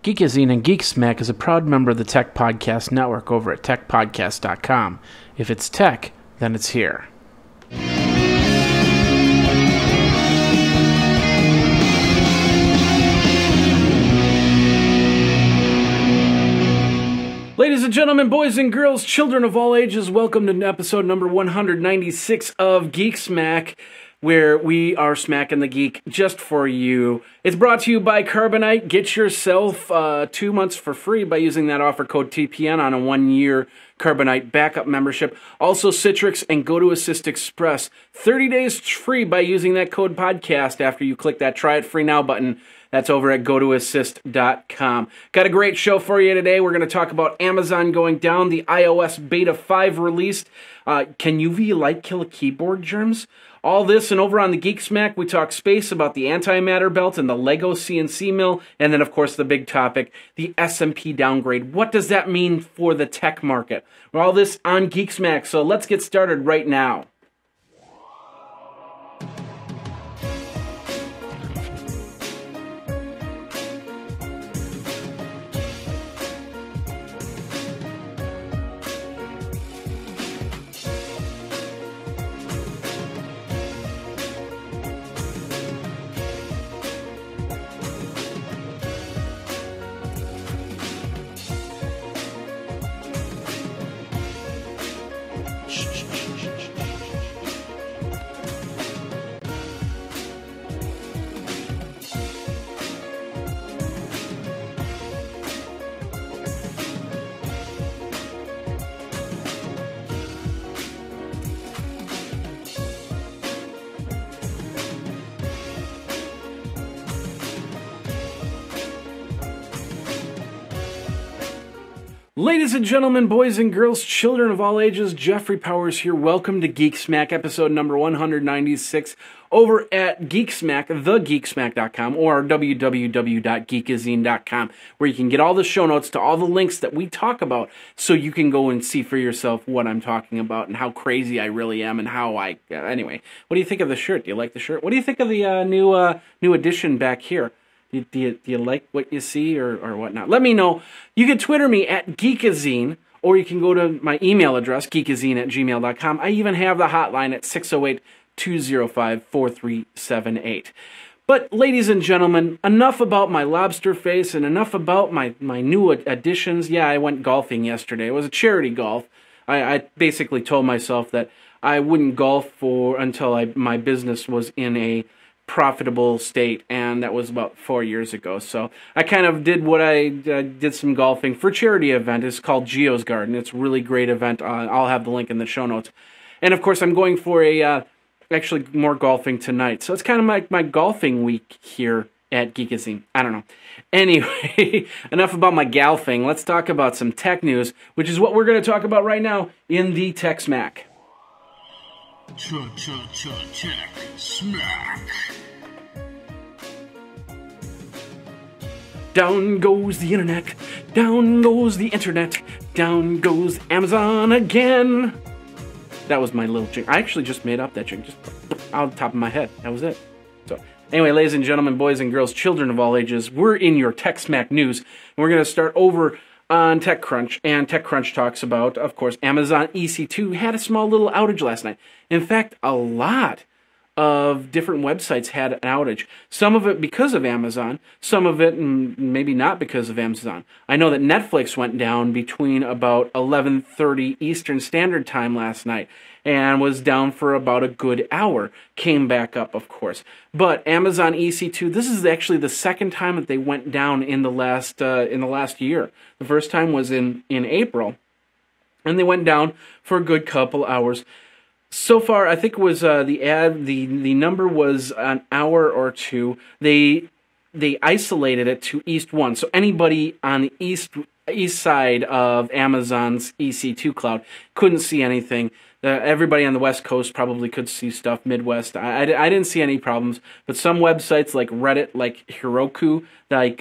Geekazine and Geek Smack is a proud member of the Tech Podcast Network over at techpodcast.com. If it's tech, then it's here. Ladies and gentlemen, boys and girls, children of all ages, welcome to episode number 196 of Geek Smack, where we are smacking the geek just for you. It's brought to you by Carbonite. Get yourself 2 months for free by using that offer code TPN on a 1-year Carbonite backup membership. Also Citrix and GoToAssist Express. 30 days free by using that code podcast after you click that Try It Free Now button. That's over at GoToAssist.com. Got a great show for you today. We're going to talk about Amazon going down, the iOS Beta 5 released. Can UV light kill keyboard germs? All this, and over on the Geek Smack, we talk space about the antimatter belt and the Lego CNC mill, and then, of course, the big topic, the S&P downgrade. What does that mean for the tech market? All this on Geek Smack, so let's get started right now. Ladies and gentlemen, boys and girls, children of all ages, Jeffrey Powers here. Welcome to Geek Smack, episode number 196, over at Geeksmack, thegeeksmack.com, or www.geekazine.com, where you can get all the show notes to all the links that we talk about, so you can go and see for yourself what I'm talking about and how crazy I really am and how I... anyway, what do you think of the shirt? Do you like the shirt? What do you think of the new edition back here? Do you like what you see or whatnot? Let me know. You can Twitter me at Geekazine, or you can go to my email address, geekazine@gmail.com. I even have the hotline at 608-205-4378. But, ladies and gentlemen, enough about my lobster face and enough about my new additions. Yeah, I went golfing yesterday. It was a charity golf. I basically told myself that I wouldn't golf until my business was in a profitable state, and that was about 4 years ago. So I kind of did what I did some golfing for a charity event. It's called Geo's Garden. It's a really great event. I'll have the link in the show notes. And of course, I'm going for actually more golfing tonight. So it's kind of my golfing week here at Geekazine. I don't know. Anyway, enough about my golfing. Let's talk about some tech news, which is what we're going to talk about right now in the Tech Smack. Tech Smack. Down goes the internet, down goes the internet, down goes Amazon again. That was my little jingle. I actually just made up that jingle, just out the top of my head. That was it. So anyway, ladies and gentlemen, boys and girls, children of all ages, we're in your Tech Smack news. And we're going to start over on TechCrunch, and TechCrunch talks about, of course, Amazon EC2 had a small little outage last night. In fact, a lot of different websites had an outage. Some of it because of Amazon, some of it maybe not because of Amazon. I know that Netflix went down between about 11:30 Eastern Standard Time last night and was down for about a good hour. Came back up, of course. But Amazon EC2, this is actually the second time that they went down in the last year. The first time was in April, and they went down for a good couple hours. So far, I think it was the number was an hour or two. They isolated it to East 1. So anybody on the east side of Amazon's EC2 cloud couldn't see anything. Everybody on the West Coast probably could see stuff. Midwest, I didn't see any problems. But some websites like Reddit, like Heroku, like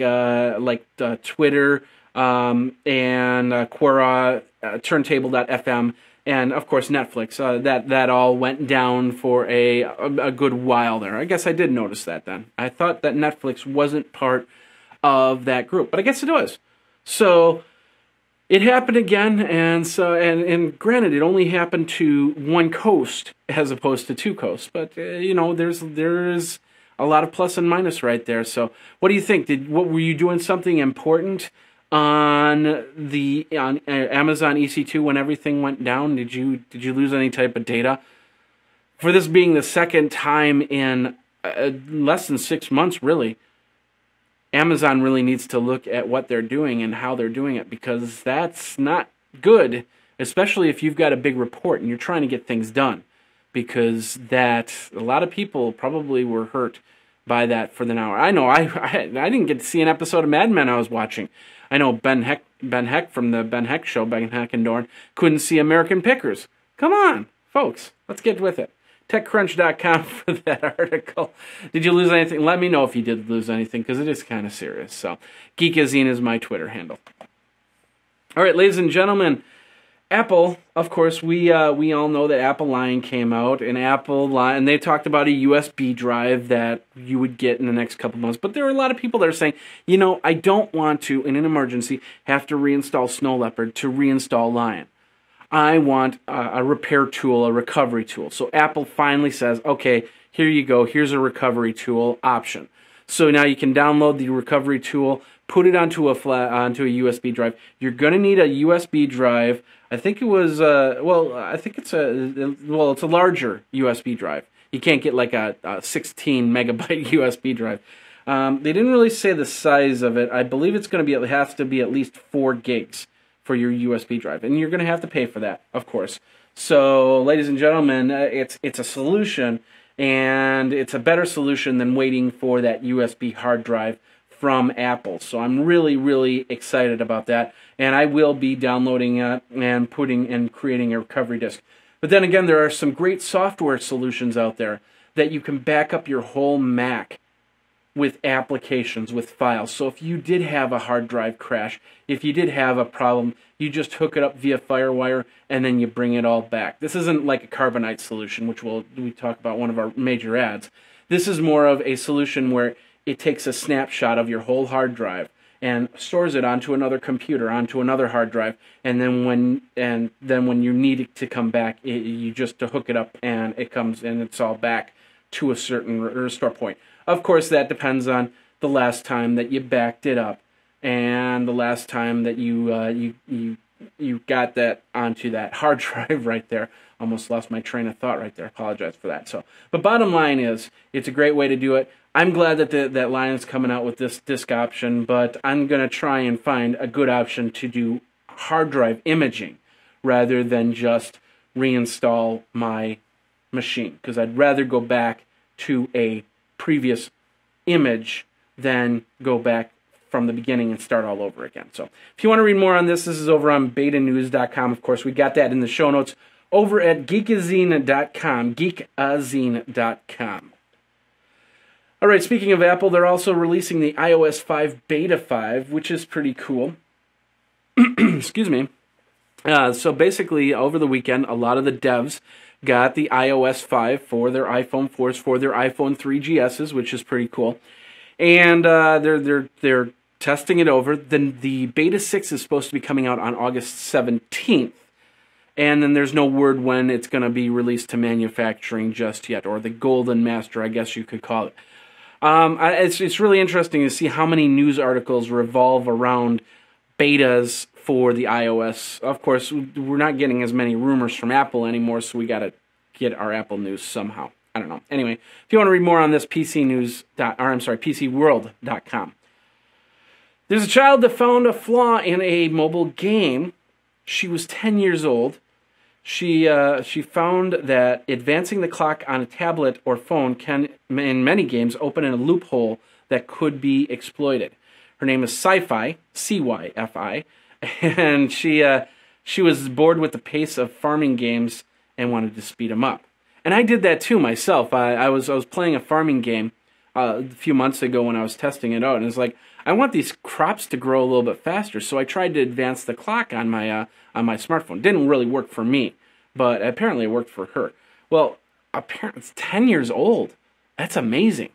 Twitter, and Quora, Turntable.fm, and of course Netflix. That all went down for a good while there. I guess I did notice that then. I thought that Netflix wasn't part of that group. But I guess it was. So it happened again, and granted, it only happened to one coast as opposed to two coasts. But you know, there's a lot of plus and minus right there. So what do you think? Were you doing something important on Amazon EC2 when everything went down? Did you lose any type of data? For this being the second time in less than 6 months, really, Amazon really needs to look at what they're doing and how they're doing it, because that's not good, especially if you've got a big report and you're trying to get things done, because a lot of people probably were hurt by that for the hour. I know I didn't get to see an episode of Mad Men I was watching. I know Ben Heck from the Ben Heck Show, Ben Heck and Dorn, couldn't see American Pickers. Come on, folks, let's get with it. TechCrunch.com for that article. Did you lose anything? Let me know if you did lose anything, because it is kind of serious. So, Geekazine is my Twitter handle. All right, ladies and gentlemen, Apple, of course, we all know that Apple Line came out, and they talked about a USB drive that you would get in the next couple months. But there are a lot of people that are saying, you know, I don't want to, in an emergency, have to reinstall Snow Leopard to reinstall Lion. I want a repair tool, a recovery tool. So Apple finally says, okay, here you go. Here's a recovery tool option. So now you can download the recovery tool, put it onto a USB drive. You're going to need a USB drive. I think it was it's a larger USB drive. You can't get like a 16 megabyte USB drive. They didn't really say the size of it. I believe it has to be at least 4 gigs for your USB drive, and you're going to have to pay for that, of course. So, ladies and gentlemen, it's a solution, and it's a better solution than waiting for that USB hard drive from Apple. So I'm really, really excited about that, and I will be downloading it and creating a recovery disk. But then again, there are some great software solutions out there that you can back up your whole Mac with applications, with files. So if you did have a hard drive crash, if you did have a problem, you just hook it up via FireWire and then you bring it all back. This isn't like a Carbonite solution, which we talk about one of our major ads. This is more of a solution where it takes a snapshot of your whole hard drive and stores it onto another computer, onto another hard drive, and then when you need it to come back, you just hook it up and it comes and it's all back to a certain restore point. Of course, that depends on the last time that you backed it up and the last time that you got that onto that hard drive right there. Almost lost my train of thought right there. Apologize for that. But bottom line is, it's a great way to do it. I'm glad that that Lion's coming out with this disk option, but I'm going to try and find a good option to do hard drive imaging rather than just reinstall my machine, because I'd rather go back to a previous image than go back from the beginning and start all over again. So if you want to read more on this is over on betanews.com. Of course, we got that in the show notes over at geekazine.com, geekazine.com. All right, speaking of Apple, they're also releasing the iOS 5 Beta 5, which is pretty cool. Excuse me. So basically, over the weekend, a lot of the devs got the iOS 5 for their iPhone 4s, for their iPhone 3GSs, which is pretty cool. And they're testing it over. Then the Beta 6 is supposed to be coming out on August 17th. And then there's no word when it's going to be released to manufacturing just yet, or the Golden Master, I guess you could call it. It's really interesting to see how many news articles revolve around betas for the iOS. Of course, we're not getting as many rumors from Apple anymore, so we got to get our Apple news somehow. I don't know. Anyway, if you want to read more on this, PCWorld.com. There's a child that found a flaw in a mobile game. She was 10 years old. She found that advancing the clock on a tablet or phone can, in many games, open a loophole that could be exploited. Her name is Sci-Fi, C-Y-F-I, and she was bored with the pace of farming games and wanted to speed them up. And I did that too myself. I was playing a farming game a few months ago when I was testing it out, and it's like, I want these crops to grow a little bit faster, so I tried to advance the clock on my smartphone. It didn't really work for me, but apparently it worked for her. Well, apparently it's 10 years old. That's amazing.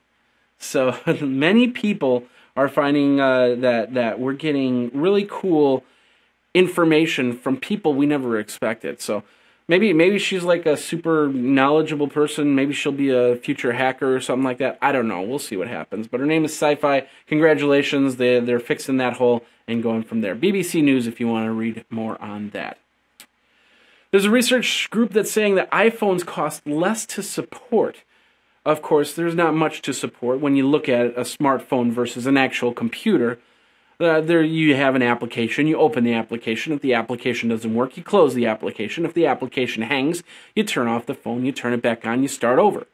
So many people are finding that we're getting really cool information from people we never expected. So maybe she's like a super knowledgeable person. Maybe she'll be a future hacker or something like that. I don't know. We'll see what happens. But her name is Sci-Fi. Congratulations. They're fixing that hole and going from there. BBC News if you want to read more on that. There's a research group that's saying that iPhones cost less to support. Of course, there's not much to support when you look at a smartphone versus an actual computer. There you have an application, you open the application. If the application doesn't work, you close the application. If the application hangs, you turn off the phone, you turn it back on, you start over.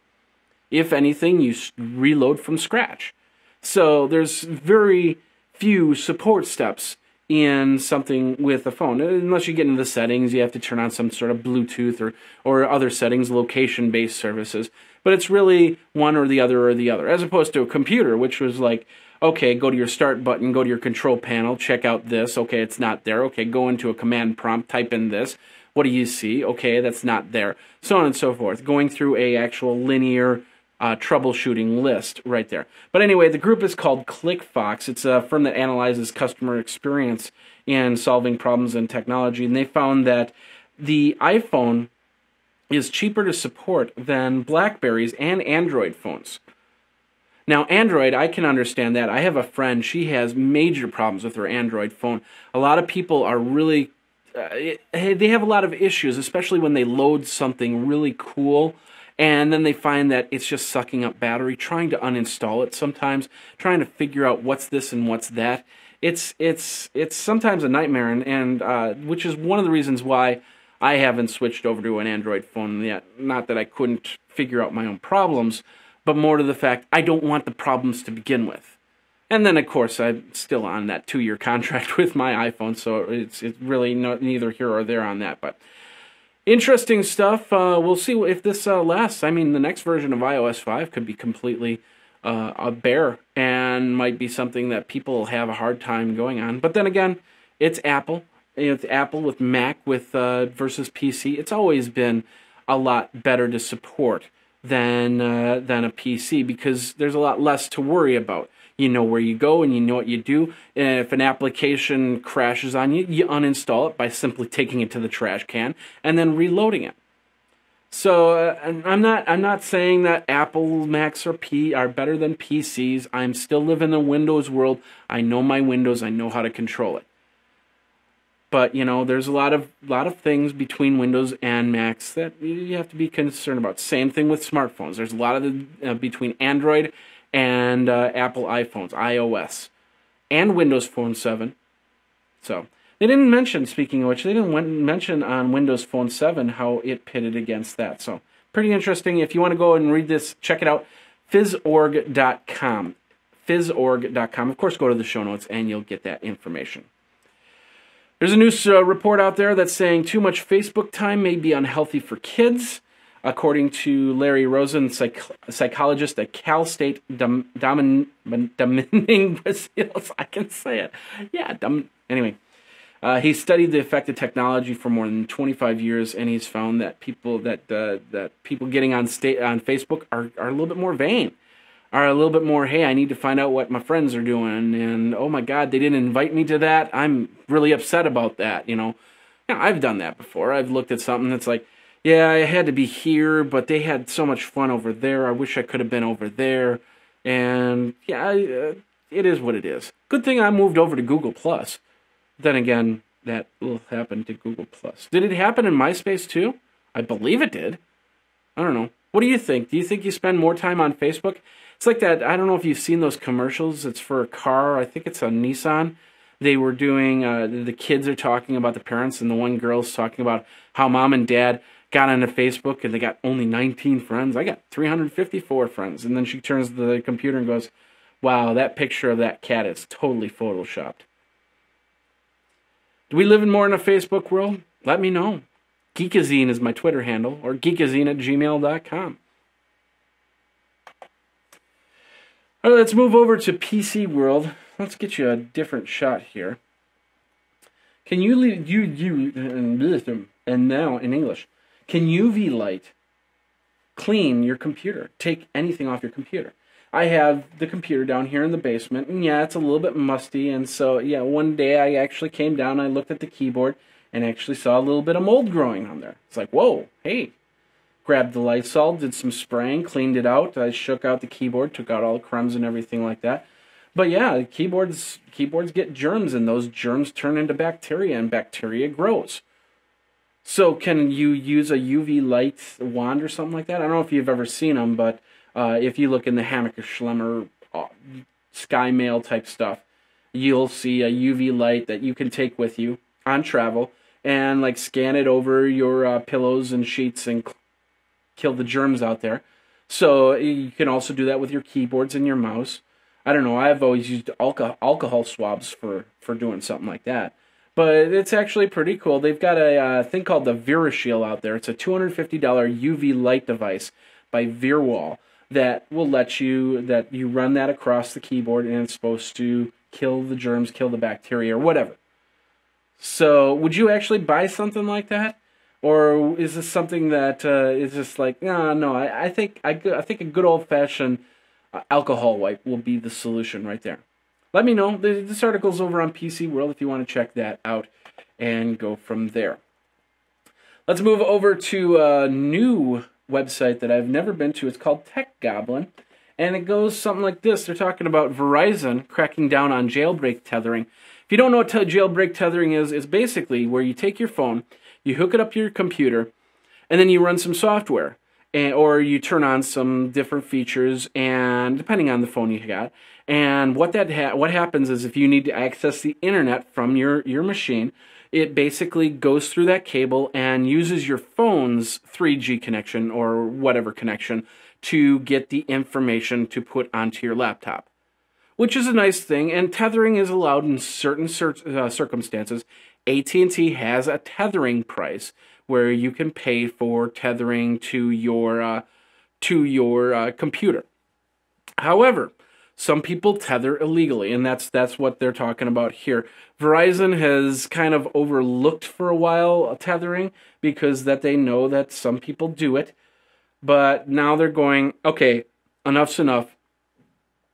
If anything, you reload from scratch. So there's very few support steps in something with a phone. Unless you get into the settings, you have to turn on some sort of Bluetooth or other settings, location-based services. But it's really one or the other, as opposed to a computer, which was like, okay, go to your start button, go to your control panel, check out this. Okay, it's not there. Okay, go into a command prompt, type in this. What do you see? Okay, that's not there. So on and so forth. Going through a actual linear troubleshooting list right there. But anyway, the group is called ClickFox. It's a firm that analyzes customer experience in solving problems in technology. And they found that the iPhone is cheaper to support than BlackBerries and Android phones. Now, Android, I can understand that. I have a friend, she has major problems with her Android phone. A lot of people are really, they have a lot of issues, especially when they load something really cool, and then they find that it's just sucking up battery, trying to uninstall it sometimes, trying to figure out what's this and what's that. It's sometimes a nightmare, and which is one of the reasons why I haven't switched over to an Android phone yet. Not that I couldn't figure out my own problems, but more to the fact I don't want the problems to begin with. And then, of course, I'm still on that 2-year contract with my iPhone, so it's really neither here or there on that. But interesting stuff. We'll see if this lasts. I mean, the next version of iOS 5 could be completely a bear and might be something that people have a hard time going on. But then again, it's Apple. It's Apple with Mac versus PC. It's always been a lot better to support than a PC because there's a lot less to worry about. You know where you go and you know what you do. And if an application crashes on you, you uninstall it by simply taking it to the trash can and then reloading it. So I'm not saying that Apple Macs are better than PCs. I'm still living in the Windows world. I know my Windows. I know how to control it. But, you know, there's a lot of things between Windows and Macs that you have to be concerned about. Same thing with smartphones. There's a lot of between Android and Apple iPhones, iOS, and Windows Phone 7. So they didn't mention, speaking of which, they didn't mention on Windows Phone 7 how it pitted against that. So pretty interesting. If you want to go and read this, check it out, phys.org.com. Phys.org.com. Of course, go to the show notes and you'll get that information. There's a news report out there that's saying too much Facebook time may be unhealthy for kids. According to Larry Rosen, psychologist at Cal State Dominguez, I can say it. Yeah, anyway. He studied the effect of technology for more than 25 years, and he's found that people getting on Facebook are a little bit more vain. Are a little bit more, hey, I need to find out what my friends are doing, and oh my God, they didn't invite me to that. I'm really upset about that, you know. I've done that before. I've looked at something that's like, yeah, I had to be here, but they had so much fun over there. I wish I could have been over there. And yeah, it is what it is. Good thing I moved over to Google+. Then again, that will happen to Google+. Did it happen in MySpace too? I believe it did. I don't know. What do you think? Do you think you spend more time on Facebook? It's like that, I don't know if you've seen those commercials. It's for a car. I think it's a Nissan. They were doing, the kids are talking about the parents, and the one girl's talking about how mom and dad got onto Facebook, and they got only 19 friends. I got 354 friends. And then she turns to the computer and goes, wow, that picture of that cat is totally photoshopped. Do we live in more in a Facebook world? Let me know. Geekazine is my Twitter handle, or geekazine@gmail.com. All right, let's move over to PC world. Let's get you a different shot here. Can you and now in English, can UV light clean your computer? Take anything off your computer? I have the computer down here in the basement, and yeah, it's a little bit musty, and so, yeah, one day I actually came down, I looked at the keyboard, and actually saw a little bit of mold growing on there. It's like, whoa, hey. Grabbed the Lysol, did some spraying, cleaned it out, I shook out the keyboard, took out all the crumbs and everything like that. But yeah, keyboards get germs, and those germs turn into bacteria, and bacteria grows. So can you use a UV light wand or something like that? I don't know if you've ever seen them, but if you look in the Hammacher Schlemmer Sky Mail type stuff, you'll see a UV light that you can take with you on travel and like scan it over your pillows and sheets and kill the germs out there. So you can also do that with your keyboards and your mouse. I don't know, I've always used alcohol swabs for doing something like that. But it's actually pretty cool. They've got a thing called the ViraShield out there. It's a $250 UV light device by Veerwall that will let you run that across the keyboard, and it's supposed to kill the germs, kill the bacteria, or whatever. So would you actually buy something like that? Or is this something that is just like, no, I think a good old-fashioned alcohol wipe will be the solution right there. Let me know. This article's over on PC World if you want to check that out and go from there. Let's move over to a new website that I've never been to. It's called Tech Goblin, and it goes something like this. They're talking about Verizon cracking down on jailbreak tethering. If you don't know what jailbreak tethering is, it's basically where you take your phone, you hook it up to your computer, and then you run some software. Or you turn on some different features, and depending on the phone you got. And what happens is if you need to access the internet from your machine, it basically goes through that cable and uses your phone's 3G connection or whatever connection to get the information to put onto your laptop, which is a nice thing. And tethering is allowed in certain circumstances. AT&T has a tethering price where you can pay for tethering to your computer. However, some people tether illegally, and that's what they're talking about here. Verizon has kind of overlooked for a while tethering because that they know that some people do it, but now they're going, okay, enough's enough.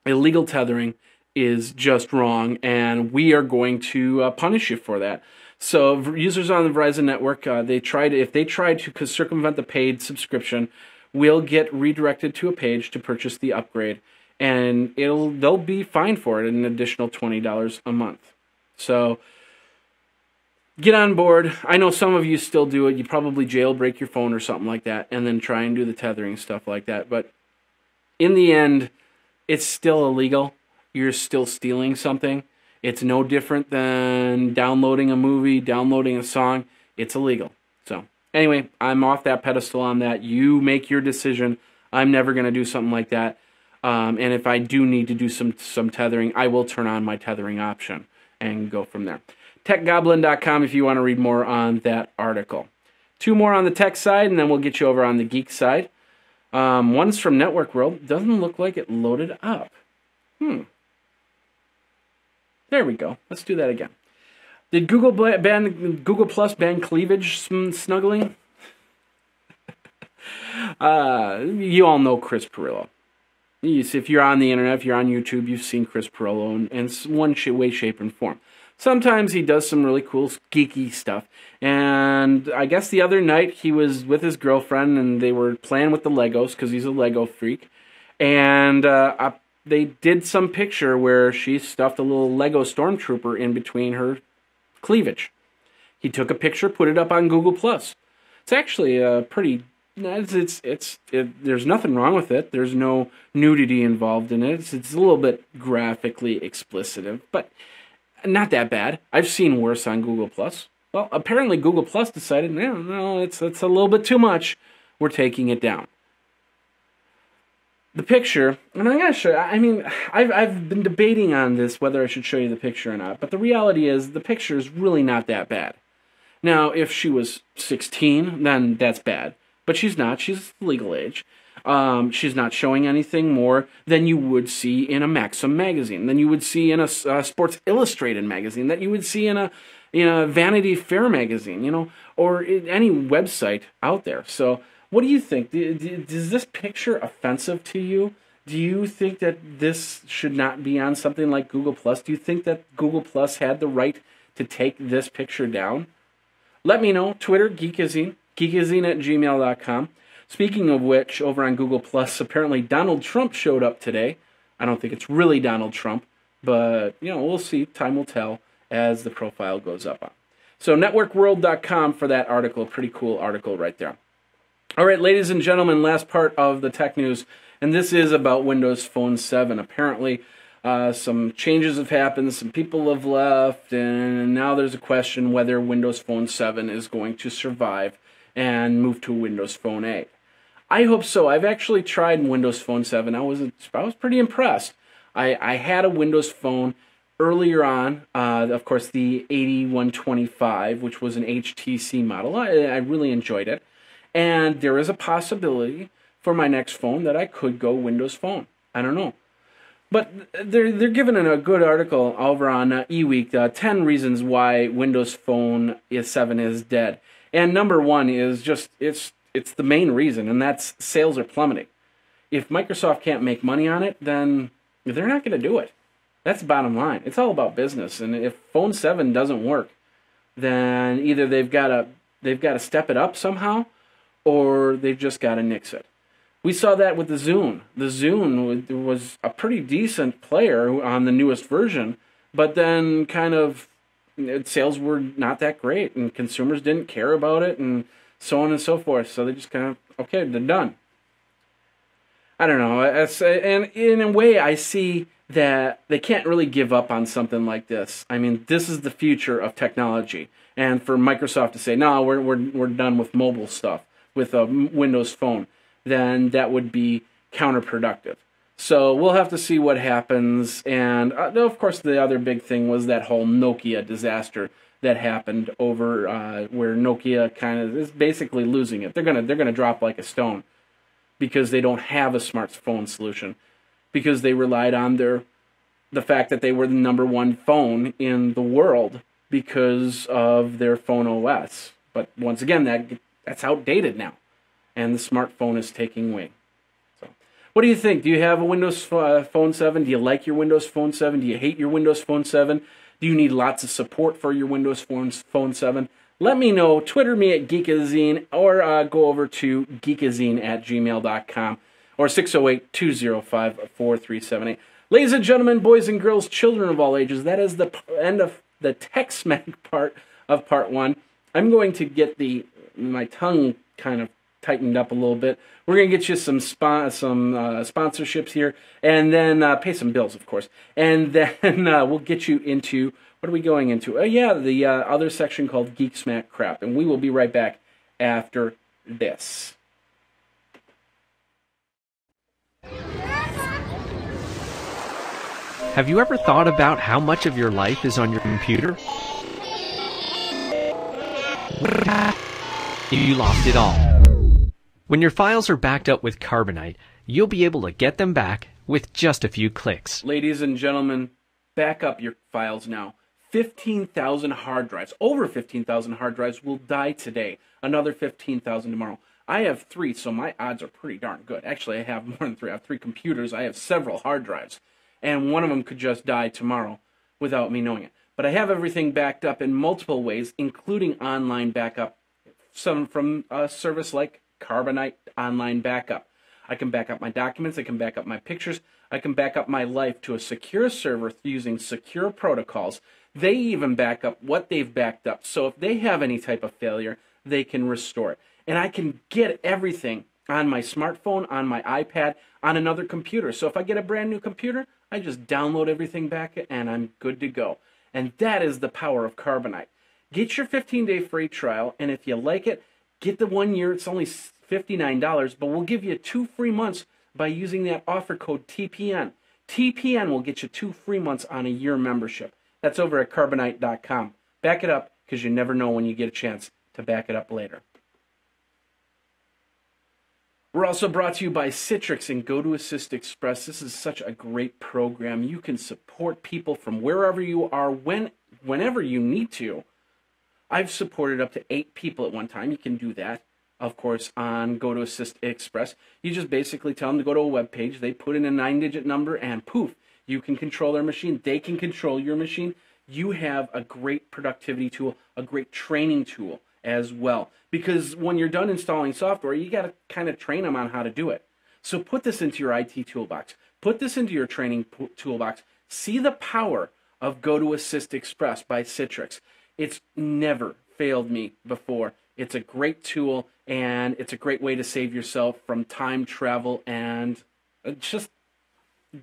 Illegal tethering is just wrong, and we are going to punish you for that. So users on the Verizon network, if they try to circumvent the paid subscription, will get redirected to a page to purchase the upgrade, and they'll be fined for it, an additional $20 a month. So get on board. I know some of you still do it. You probably jailbreak your phone or something like that, and then try and do the tethering stuff like that. But in the end, it's still illegal. You're still stealing something. It's no different than downloading a movie, downloading a song. It's illegal. So anyway, I'm off that pedestal on that. You make your decision. I'm never going to do something like that. And if I do need to do some tethering, I will turn on my tethering option and go from there. TechGoblin.com if you want to read more on that article. Two more on the tech side, and then we'll get you over on the geek side. One's from Network World. Doesn't look like it loaded up. There we go. Let's do that again. Did Google Plus ban cleavage snuggling? You all know Chris Pirillo. If you're on the internet, if you're on YouTube, you've seen Chris Pirillo in one way, shape, and form. Sometimes he does some really cool, geeky stuff. And I guess the other night he was with his girlfriend, and they were playing with the Legos because he's a Lego freak. And they did some picture where she stuffed a little Lego Stormtrooper in between her cleavage. He took a picture, put it up on Google+. It's actually pretty... there's nothing wrong with it. There's no nudity involved in it. It's a little bit graphically explicit, but not that bad. I've seen worse on Google+. Well, apparently Google+ decided, no, it's a little bit too much. We're taking it down. The picture, and I'm going to show you, I mean, I've been debating on this, whether I should show you the picture or not, but the reality is the picture is really not that bad. Now, if she was 16, then that's bad. But she's not. She's legal age. She's not showing anything more than you would see in a Maxim magazine, than you would see in a Sports Illustrated magazine, that you would see in a Vanity Fair magazine, or in any website out there. So what do you think? Is this picture offensive to you? Do you think that this should not be on something like Google Plus? Do you think that Google Plus had the right to take this picture down? Let me know. Twitter, Geekazine, geekazine@gmail.com. Speaking of which, over on Google Plus, apparently Donald Trump showed up today. I don't think it's really Donald Trump, but, we'll see. Time will tell as the profile goes up on. So networkworld.com for that article. Pretty cool article right there. All right, ladies and gentlemen, last part of the tech news, and this is about Windows Phone 7. Apparently, some changes have happened, some people have left, and now there's a question whether Windows Phone 7 is going to survive and move to Windows Phone 8. I hope so. I've actually tried Windows Phone 7. I was pretty impressed. I had a Windows Phone earlier on, of course, the 8125, which was an HTC model. I really enjoyed it. And there is a possibility for my next phone that I could go Windows Phone. I don't know. But they're giving a good article over on eWeek, 10 reasons why Windows Phone 7 is dead. And number one is just, it's the main reason, and that's sales are plummeting. If Microsoft can't make money on it, then they're not going to do it. That's the bottom line. It's all about business. And if Phone 7 doesn't work, then either they've got to step it up somehow, or they've just got to nix it. We saw that with the Zune. The Zune was a pretty decent player on the newest version, but then kind of sales were not that great, and consumers didn't care about it, and so on and so forth. So they just kind of, okay, they're done. I don't know. And in a way, I see that they can't really give up on something like this. I mean, this is the future of technology. And for Microsoft to say, no, we're done with mobile stuff, with a Windows Phone, then that would be counterproductive. So we'll have to see what happens. And of course, the other big thing was that whole Nokia disaster that happened over where Nokia kind of is basically losing it. They're gonna drop like a stone because they don't have a smartphone solution, because they relied on the fact that they were the #1 phone in the world because of their phone OS. But once again, that's outdated now, and the smartphone is taking wing. So, what do you think? Do you have a Windows Phone 7? Do you like your Windows Phone 7? Do you hate your Windows Phone 7? Do you need lots of support for your Windows Phone 7? Let me know. Twitter me at Geekazine, or go over to geekazine@gmail.com, or 608-205-4378. Ladies and gentlemen, boys and girls, children of all ages, that is the end of the Tech Smack part of part 1. I'm going to get my tongue kind of tightened up a little bit. We're going to get you some sponsorships here, and then pay some bills, of course. And then we'll get you into, what are we going into? The other section called Geek Smack Crap. And we will be right back after this. Have you ever thought about how much of your life is on your computer? You lost it all. When your files are backed up with Carbonite, you'll be able to get them back with just a few clicks. Ladies and gentlemen, back up your files now. 15,000 hard drives, over 15,000 hard drives will die today. Another 15,000 tomorrow. I have 3, so my odds are pretty darn good. Actually, I have more than 3. I have 3 computers. I have several hard drives. And one of them could just die tomorrow without me knowing it. But I have everything backed up in multiple ways, including online backup. Some from a service like Carbonite Online Backup. I can back up my documents. I can back up my pictures. I can back up my life to a secure server using secure protocols. They even back up what they've backed up. So if they have any type of failure, they can restore it. And I can get everything on my smartphone, on my iPad, on another computer. So if I get a brand new computer, I just download everything back and I'm good to go. And that is the power of Carbonite. Get your 15-day free trial, and if you like it, get the 1 year. It's only $59, but we'll give you 2 free months by using that offer code TPN. TPN will get you 2 free months on a year membership. That's over at Carbonite.com. Back it up, because you never know when you get a chance to back it up later. We're also brought to you by Citrix and GoToAssist Express. This is such a great program. You can support people from wherever you are, whenever you need to. I've supported up to 8 people at one time. You can do that. of course, on Go to Assist Express. You just basically tell them to go to a web page. They put in a 9-digit number, and poof, you can control their machine. They can control your machine. You have a great productivity tool, a great training tool as well. Because when you're done installing software, you got to kind of train them on how to do it. So put this into your IT toolbox. Put this into your training toolbox. See the power of Go to Assist Express by Citrix. It's never failed me before. It's a great tool, and it's a great way to save yourself from time travel and just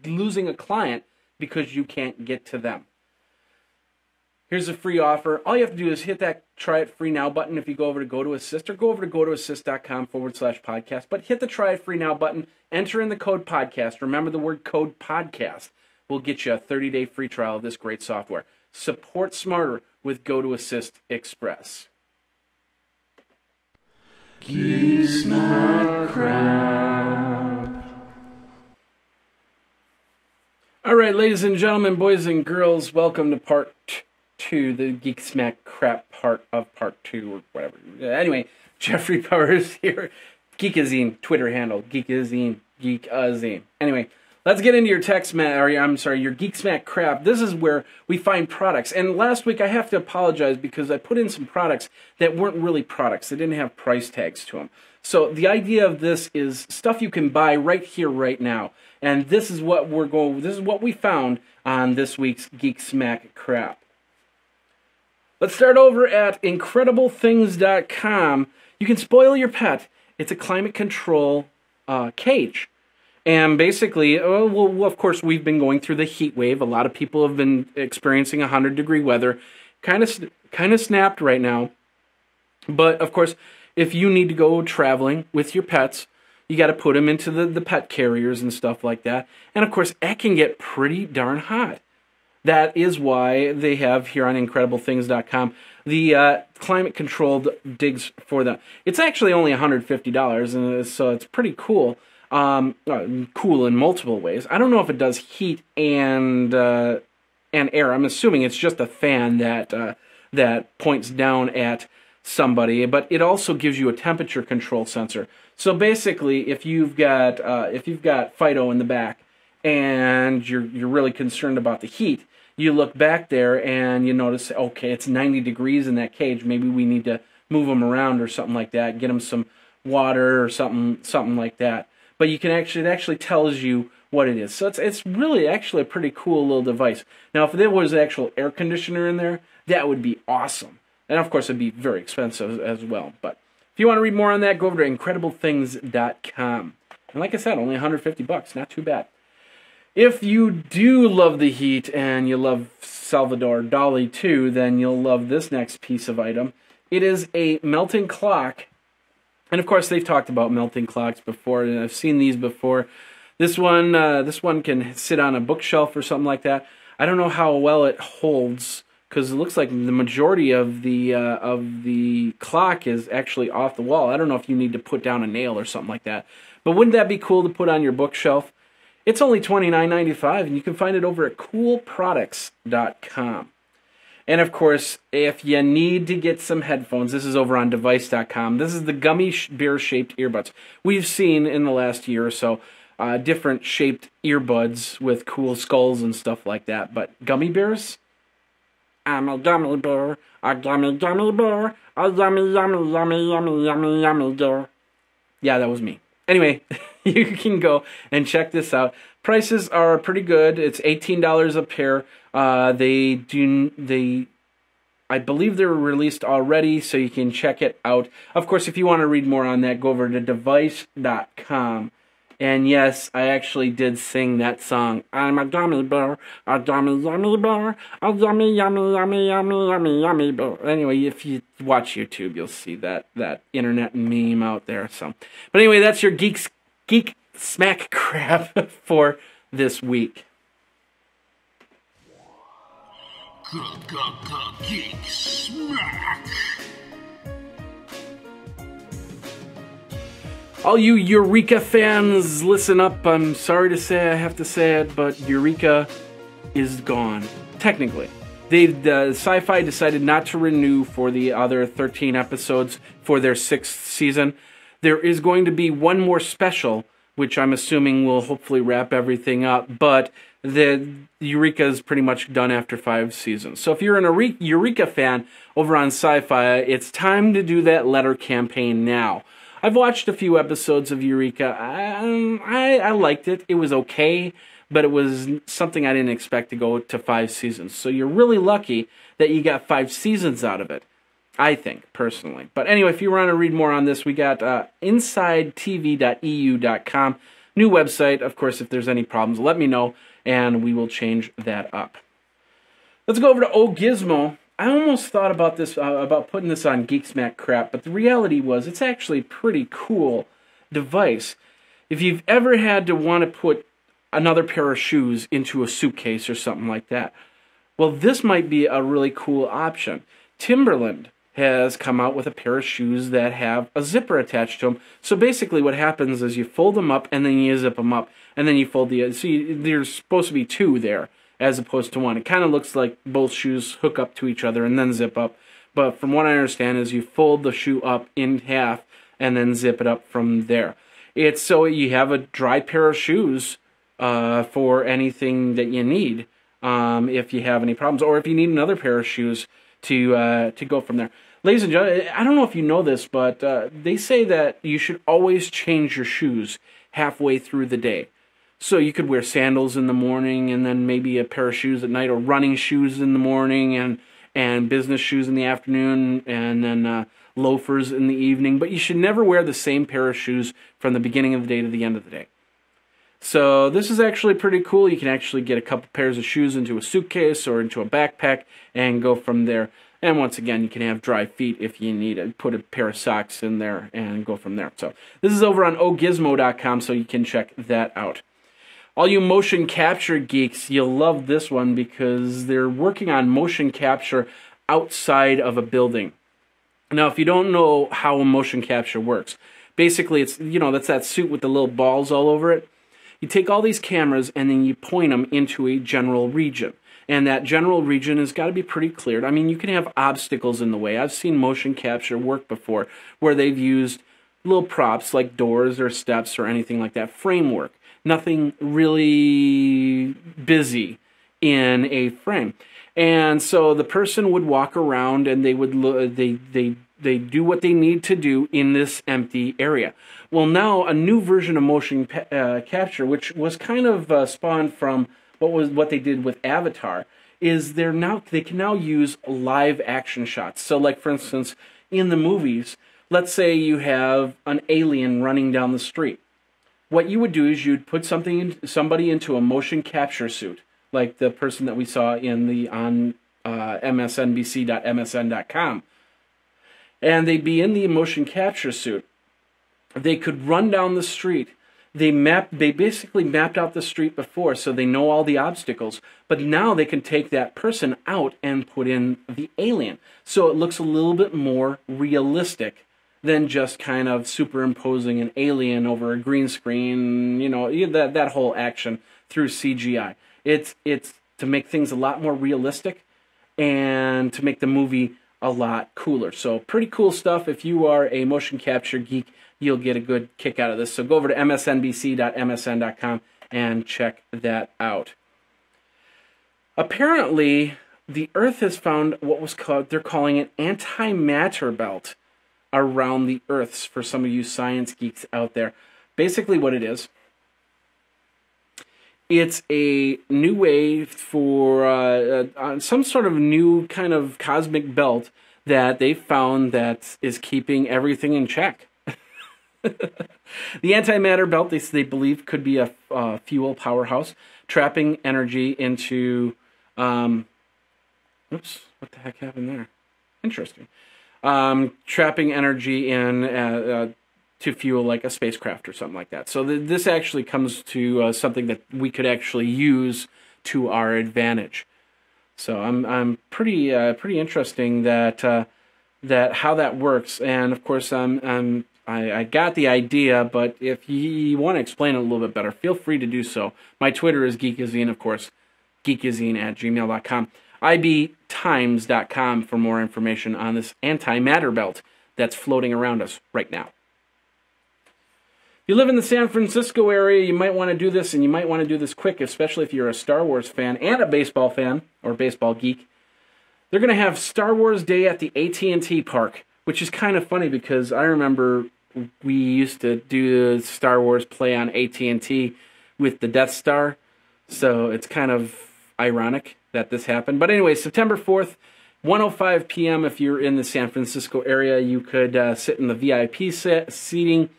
losing a client because you can't get to them. Here's a free offer. All you have to do is hit that Try It Free Now button if you go over to Go to Assist, or go over to gotoassist.com/podcast. But hit the Try It Free Now button, enter in the code podcast. Remember the word code podcast. We'll get you a 30-day free trial of this great software. Support smarter with Go to Assist Express. Geek Smack Crap. All right, ladies and gentlemen, boys and girls, welcome to part 2, the Geek Smack Crap part of part 2, or whatever. Anyway, Jeffrey Powers here. Geekazine, Twitter handle, Geekazine, Geekazine. Anyway, let's get into your your Geek Smack Crap. This is where we find products. And last week I have to apologize because I put in some products that weren't really products. They didn't have price tags to them. So the idea of this is stuff you can buy right here, right now. And this is what we found on this week's Geek Smack Crap. Let's start over at IncredibleThings.com. You can spoil your pet. It's a climate control cage. And basically, well, of course, we've been going through the heat wave. A lot of people have been experiencing 100-degree weather. Kind of snapped right now. But, of course, if you need to go traveling with your pets, you got to put them into the pet carriers and stuff like that. And, of course, that can get pretty darn hot. That is why they have here on IncredibleThings.com the climate-controlled digs for them. It's actually only $150, and so it's pretty cool. Cool in multiple ways. I don't know if it does heat and air. I'm assuming it's just a fan that points down at somebody, but it also gives you a temperature control sensor. So basically, if you've got Fido in the back and you're really concerned about the heat, you look back there and you notice, okay, it's 90 degrees in that cage. Maybe we need to move him around or something like that. Get him some water or something like that. But you can it actually tells you what it is. So it's really actually a pretty cool little device. Now, if there was an actual air conditioner in there, that would be awesome. And of course, it'd be very expensive as well. But if you want to read more on that, go over to IncredibleThings.com. And like I said, only $150, not too bad. If you do love the heat and you love Salvador Dali too, then you'll love this next piece of item. It is a melting clock. And of course, they've talked about melting clocks before, and I've seen these before. This one can sit on a bookshelf or something like that. I don't know how well it holds, because it looks like the majority of the clock is actually off the wall. I don't know if you need to put down a nail or something like that. But wouldn't that be cool to put on your bookshelf? It's only $29.95, and you can find it over at coolproducts.com. And of course, if you need to get some headphones, this is over on device.com. This is the gummy bear-shaped earbuds. We've seen in the last year or so different shaped earbuds with cool skulls and stuff like that. But gummy bears? I'm a gummy bear, a gummy bear, a yummy, yummy, yummy, yummy, yummy, yummy bear. Yeah, that was me. Anyway, you can go and check this out. Prices are pretty good. It's $18 a pair. I believe they're released already, so you can check it out. Of course, if you want to read more on that, go over to device.com. And yes, I actually did sing that song. I'm a gummy bear, a gummy yummy bear, a yummy yummy yummy yummy yummy yummy bear. Anyway, if you watch YouTube, you'll see that internet meme out there. So, but anyway, that's your Geek Smack Crap for this week. Geek Smack. All you Eureka fans, listen up. I'm sorry to say I have to say it, but Eureka is gone. Technically. Sci-Fi decided not to renew for the other 13 episodes for their 6th season. There is going to be one more special, which I'm assuming will hopefully wrap everything up, but the Eureka is pretty much done after 5 seasons. So if you're an Eureka fan over on Sci-Fi, it's time to do that letter campaign now. I've watched a few episodes of Eureka. I liked it. It was okay, but it was something I didn't expect to go to 5 seasons. So you're really lucky that you got 5 seasons out of it, I think, personally. But anyway, if you want to read more on this, we got insidetv.eu.com. New website. Of course, if there's any problems, let me know, and we will change that up. Let's go over to Gizmo. I almost thought about this, about putting this on Geek Smack Crap, but the reality was it's actually a pretty cool device. If you've ever had to want to put another pair of shoes into a suitcase or something like that, well, this might be a really cool option. Timberland has come out with a pair of shoes that have a zipper attached to them. So basically what happens is you fold them up and then you zip them up and then you fold the... See, there's supposed to be 2 there as opposed to 1. It kind of looks like both shoes hook up to each other and then zip up. But from what I understand is you fold the shoe up in half and then zip it up from there. It's so you have a dry pair of shoes for anything that you need if you have any problems, or if you need another pair of shoes to go from there. Ladies and gentlemen, I don't know if you know this, but they say that you should always change your shoes halfway through the day. So you could wear sandals in the morning and then maybe a pair of shoes at night, or running shoes in the morning and business shoes in the afternoon, and then loafers in the evening. But you should never wear the same pair of shoes from the beginning of the day to the end of the day. So this is actually pretty cool. You can actually get a couple pairs of shoes into a suitcase or into a backpack and go from there. And once again, you can have dry feet if you need it. Put a pair of socks in there and go from there. So this is over on ogizmo.com, so you can check that out. All you motion capture geeks, you'll love this one because they're working on motion capture outside of a building. Now, if you don't know how motion capture works, basically it's, that's that suit with the little balls all over it. You take all these cameras and then you point them into a general region. And that general region has got to be pretty cleared. I mean, you can have obstacles in the way. I've seen motion capture work before where they've used little props like doors or steps or anything like that. Framework. Nothing really busy in a frame. And so the person would walk around and they would they do what they need to do in this empty area. Well, now a new version of motion capture, which was kind of spawned from what they did with Avatar, is they can now use live action shots. So like, for instance, in the movies, let's say you have an alien running down the street. What you would do is you'd put somebody into a motion capture suit, like the person that we saw on msnbc.msn.com. And they'd be in the motion capture suit. They could run down the street. They basically mapped out the street before, so they know all the obstacles. But now they can take that person out and put in the alien. So it looks a little bit more realistic than just kind of superimposing an alien over a green screen, that whole action through CGI. It's to make things a lot more realistic and to make the movie a lot cooler. So pretty cool stuff. If you are a motion capture geek, you'll get a good kick out of this. So go over to msnbc.msn.com and check that out. Apparently, the Earth has found they're calling an antimatter belt around the Earth for some of you science geeks out there. Basically what it is, it's a new way for some sort of new kind of cosmic belt that they found that is keeping everything in check. The antimatter belt, they believe, could be a fuel powerhouse, trapping energy into... oops, what the heck happened there? Interesting. Trapping energy in to fuel like a spacecraft or something like that. So this actually comes to something that we could actually use to our advantage. So I'm pretty interesting that how that works. And of course I got the idea, but if you want to explain it a little bit better, feel free to do so. My Twitter is Geekazine, of course, geekazine@gmail.com. ibtimes.com for more information on this antimatter belt that's floating around us right now. If you live in the San Francisco area, you might want to do this, and you might want to do this quick, especially if you're a Star Wars fan and a baseball fan, or baseball geek. They're going to have Star Wars Day at the AT&T Park, which is kind of funny because I remember we used to do Star Wars play on AT&T with the Death Star, so it's kind of ironic that this happened. But anyway, September 4th, 1:05 p.m. if you're in the San Francisco area, you could sit in the VIP seating,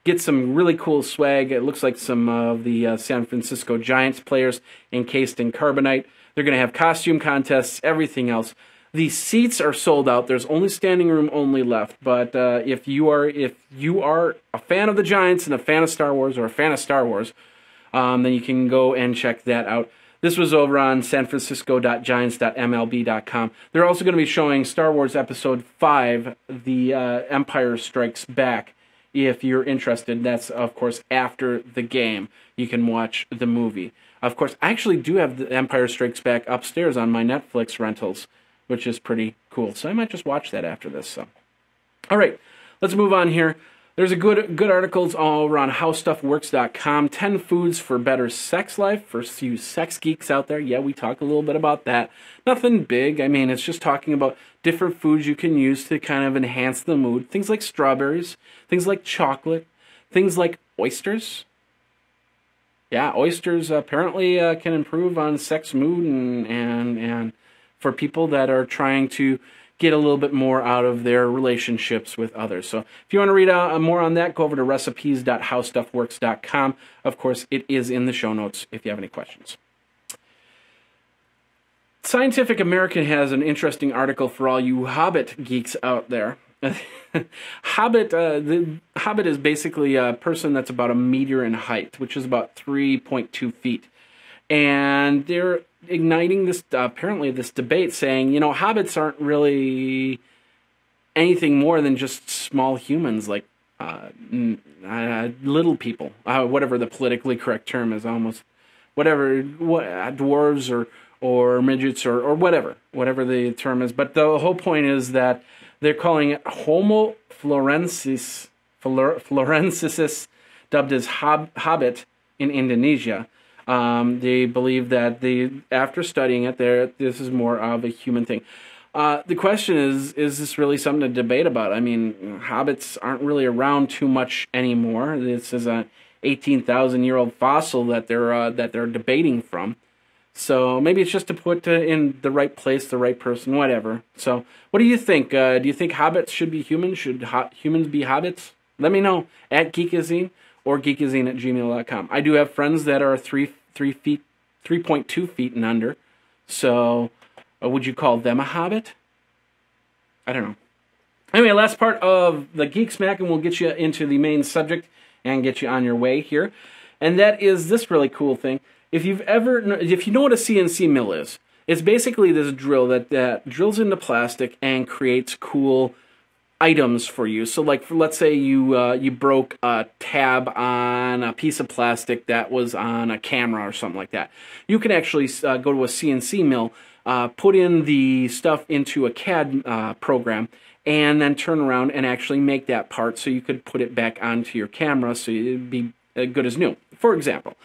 get some really cool swag. It looks like some of the San Francisco Giants players encased in carbonite. They're going to have costume contests, everything else. The seats are sold out. There's only standing room only left. But if you are a fan of the Giants and a fan of Star Wars, or a fan of Star Wars, then you can go and check that out. This was over on sanfrancisco.giants.mlb.com. They're also going to be showing Star Wars Episode 5, The Empire Strikes Back. If you're interested, that's, of course, after the game. You can watch the movie. Of course, I actually do have The Empire Strikes Back upstairs on my Netflix rentals, which is pretty cool. So I might just watch that after this. So, all right, let's move on here. There's a good articles all over on howstuffworks.com. 10 foods for better sex life for you sex geeks out there. Yeah, we talk a little bit about that. Nothing big. I mean, it's just talking about different foods you can use to kind of enhance the mood. Things like strawberries, things like chocolate, things like oysters. Yeah, oysters apparently can improve on sex mood and for people that are trying to get a little bit more out of their relationships with others. So if you want to read more on that, go over to recipes.howstuffworks.com. Of course, it is in the show notes if you have any questions. Scientific American has an interesting article for all you Hobbit geeks out there. Hobbit is basically a person that's about 1 meter in height, which is about 3.2 feet. And they're igniting this, apparently this debate saying, you know, hobbits aren't really anything more than just small humans, like little people, whatever the politically correct term is, almost, whatever, dwarves or midgets or whatever the term is. But the whole point is that they're calling it Homo florensis, dubbed as Hobbit in Indonesia. They believe that after studying it, this is more of a human thing. The question is this really something to debate about? I mean, hobbits aren't really around too much anymore. This is a 18,000-year-old fossil that they're debating from. So maybe it's just to put in the right place, the right person, whatever. So what do you think? Do you think hobbits should be humans? Should humans be hobbits? Let me know at Geekazine or geekazine@gmail.com. I do have friends that are 3.2 feet and under. So would you call them a hobbit? I don't know. Anyway, last part of the Geek Smack, and we'll get you into the main subject and get you on your way here. And that is this really cool thing. If you know what a CNC mill is, it's basically this drill that drills into plastic and creates cool items for you. So like, let's say you broke a tab on a piece of plastic that was on a camera or something like that. You can actually go to a CNC mill, put in the stuff into a CAD program, and then turn around and actually make that part so you could put it back onto your camera so it'd be good as new. For example,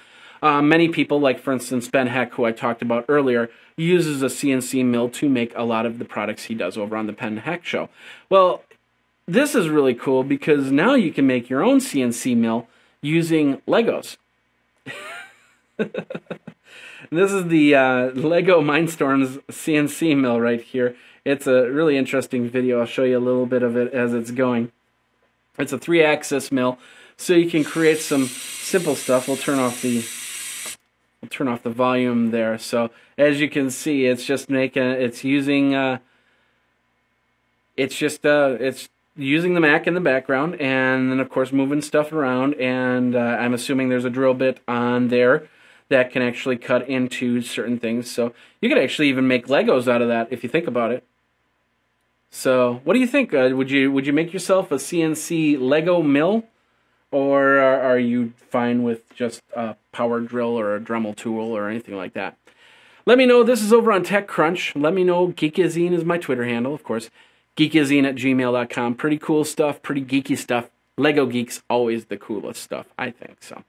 many people, like for instance Ben Heck, who I talked about earlier, uses a CNC mill to make a lot of the products he does over on the Ben Heck Show. Well, this is really cool because now you can make your own CNC mill using Legos. This is the Lego Mindstorms CNC mill right here. It's a really interesting video. I'll show you a little bit of it as it's going. It's a 3-axis mill, so you can create some simple stuff. We'll turn off the volume there. So as you can see, it's just it's using using the Mac in the background, and then of course moving stuff around, and I'm assuming there's a drill bit on there that can actually cut into certain things. So you could actually even make Legos out of that if you think about it. So what do you think? Would you make yourself a CNC Lego mill, or are you fine with just a power drill or a Dremel tool or anything like that? Let me know. This is over on TechCrunch. Let me know. Geekazine is my Twitter handle, of course. Geekazine@gmail.com. Pretty cool stuff, pretty geeky stuff. Lego Geek's always the coolest stuff, I think. So,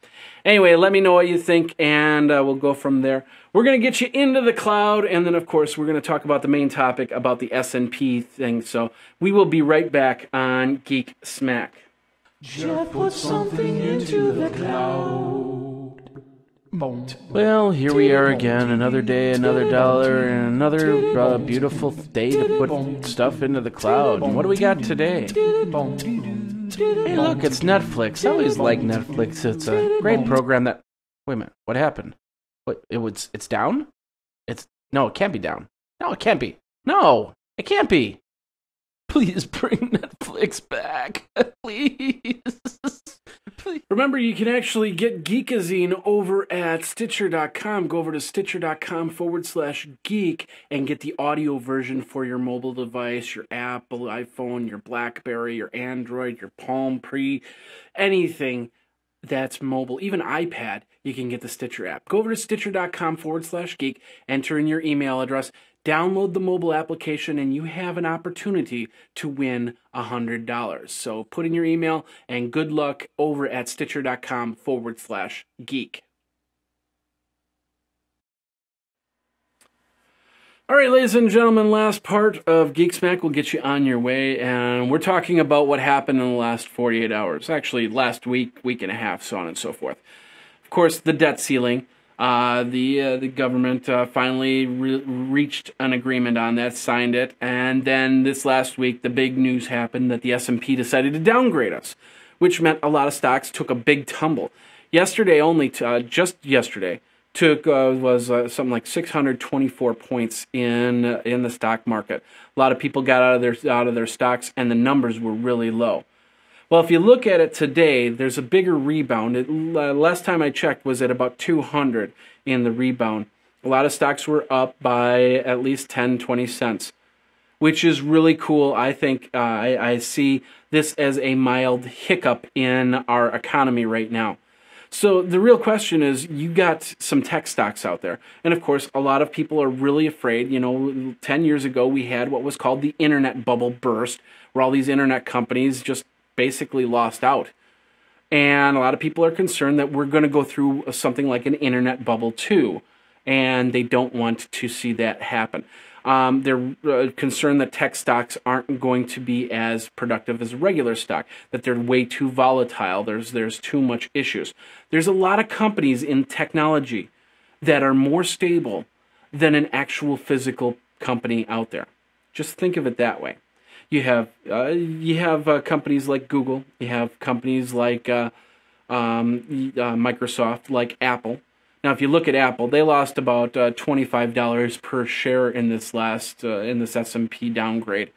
anyway, let me know what you think, and we'll go from there. We're going to get you into the cloud, and then, of course, we're going to talk about the main topic about the S&P thing. So, we will be right back on Geek Smack. Jeff put something into the cloud. Well, here we are again, another day, another dollar, and another beautiful day to put stuff into the cloud. And what do we got today? Hey, look, it's Netflix. I always like Netflix. It's a great program that... Wait a minute, what happened? What, it's down? No, it can't be down. No, it can't be. No, it can't be. Please bring Netflix back. Please. Please. Remember, you can actually get Geekazine over at Stitcher.com. Go over to Stitcher.com/geek and get the audio version for your mobile device, your Apple, iPhone, your BlackBerry, your Android, your Palm Pre, anything that's mobile, even iPad, you can get the Stitcher app. Go over to Stitcher.com/geek, enter in your email address, download the mobile application, and you have an opportunity to win $100. So put in your email, and good luck over at Stitcher.com/geek. All right, ladies and gentlemen, last part of Geek Smack will get you on your way, and we're talking about what happened in the last 48 hours. Actually, last week, week and a half, so on and so forth. Of course, the debt ceiling. The government finally reached an agreement on that, signed it, and then this last week, the big news happened that the S&P decided to downgrade us, which meant a lot of stocks took a big tumble. Yesterday, just yesterday, was something like 624 points in the stock market. A lot of people got out of their stocks, and the numbers were really low. Well, if you look at it today, there's a bigger rebound. Last time I checked was at about 200 in the rebound. A lot of stocks were up by at least 10, 20 cents, which is really cool. I think I see this as a mild hiccup in our economy right now. So the real question is, you got some tech stocks out there. And of course, a lot of people are really afraid. You know, 10 years ago, we had what was called the internet bubble burst, where all these internet companies just basically lost out. And a lot of people are concerned that we're going to go through something like an internet bubble too. And they don't want to see that happen. They're concerned that tech stocks aren't going to be as productive as a regular stock, that they're way too volatile, there's too much issues. There's a lot of companies in technology that are more stable than an actual physical company out there. Just think of it that way. You have companies like Google, you have companies like Microsoft, like Apple. Now, if you look at Apple, they lost about $25 per share in this S&P downgrade.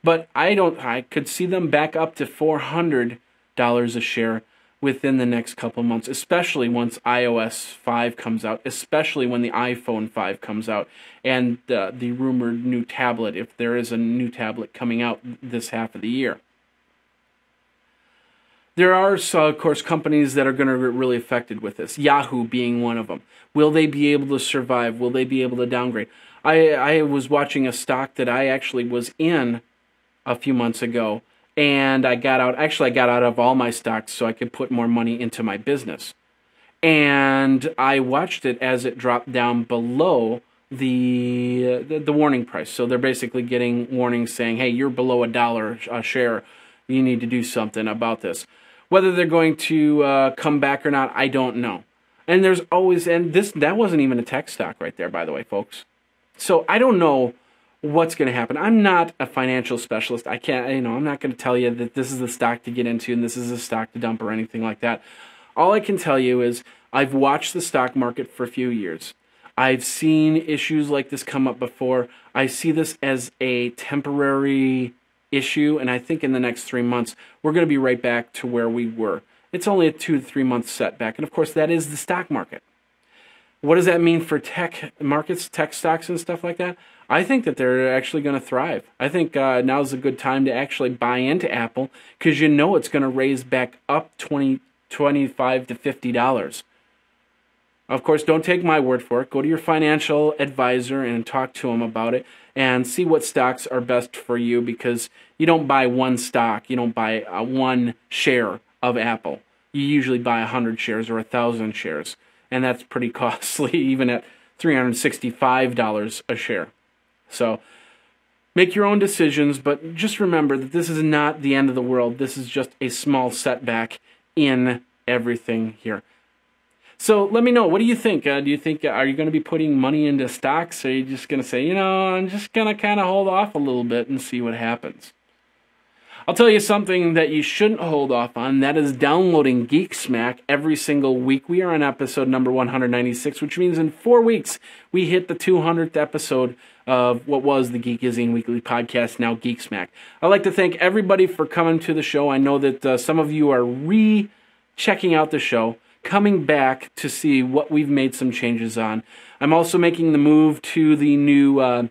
But I could see them back up to $400 a share within the next couple of months, especially once iOS 5 comes out, especially when the iPhone 5 comes out, and the rumored new tablet, if there is a new tablet coming out this half of the year. There are, of course, companies that are going to get really affected with this, Yahoo being one of them. Will they be able to survive? Will they be able to downgrade? I was watching a stock that I actually was in a few months ago, and I got out. Actually, I got out of all my stocks so I could put more money into my business. And I watched it as it dropped down below the warning price. So they're basically getting warnings saying, hey, you're below $1 a share. You need to do something about this. Whether they're going to come back or not, I don't know. And there's always, that wasn't even a tech stock right there, by the way, folks. So I don't know what's going to happen. I'm not a financial specialist. I can't, I'm not going to tell you that this is the stock to get into and this is a stock to dump or anything like that. All I can tell you is I've watched the stock market for a few years. I've seen issues like this come up before. I see this as a temporary issue, and I think in the next 3 months, we're going to be right back to where we were. It's only a 2 to 3 month setback, and of course, that is the stock market. What does that mean for tech markets, tech stocks and stuff like that? I think that they're actually going to thrive. I think now's a good time to actually buy into Apple, because you know it's going to raise back up $25 to $50. Of course, don't take my word for it. Go to your financial advisor and talk to them about it and see what stocks are best for you, because you don't buy one stock. You don't buy one share of Apple. You usually buy 100 shares or 1,000 shares, and that's pretty costly, even at $365 a share. So make your own decisions, but just remember that this is not the end of the world. This is just a small setback in everything here. So let me know, what do you think? Are you going to be putting money into stocks, or are you just going to say, I'm just going to kind of hold off a little bit and see what happens? I'll tell you something that you shouldn't hold off on. That is downloading Geek Smack every single week. We are on episode number 196, which means in 4 weeks we hit the 200th episode of what was the Geekazine Weekly Podcast, now Geek Smack. I'd like to thank everybody for coming to the show. I know that some of you are re-checking out the show, coming back to see what we've made some changes on. I'm also making the move to the new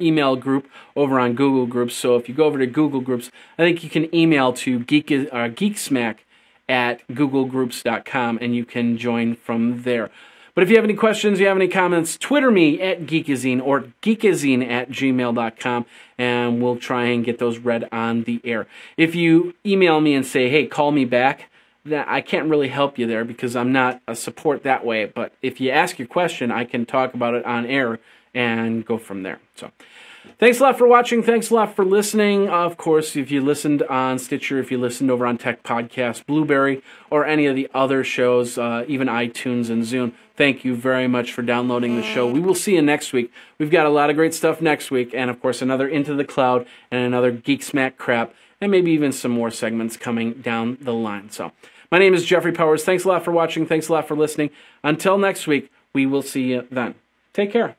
email group over on Google Groups. So if you go over to Google Groups, I think you can email to geeksmack@googlegroups.com, and you can join from there. But if you have any questions, you have any comments, Twitter me at Geekazine or geekazine@gmail.com, and we'll try and get those read on the air. If you email me and say, hey, call me back, that I can't really help you there because I'm not a support that way. But if you ask your question, I can talk about it on air and go from there. So thanks a lot for watching. Thanks a lot for listening. Of course, if you listened on Stitcher, if you listened over on Tech Podcast, Blueberry, or any of the other shows, even iTunes and Zune, thank you very much for downloading the show. We will see you next week. We've got a lot of great stuff next week, and of course another Into the Cloud and another Geek Smack crap, and maybe even some more segments coming down the line. So my name is Jeffrey Powers. Thanks a lot for watching. Thanks a lot for listening. Until next week, we will see you then. Take care.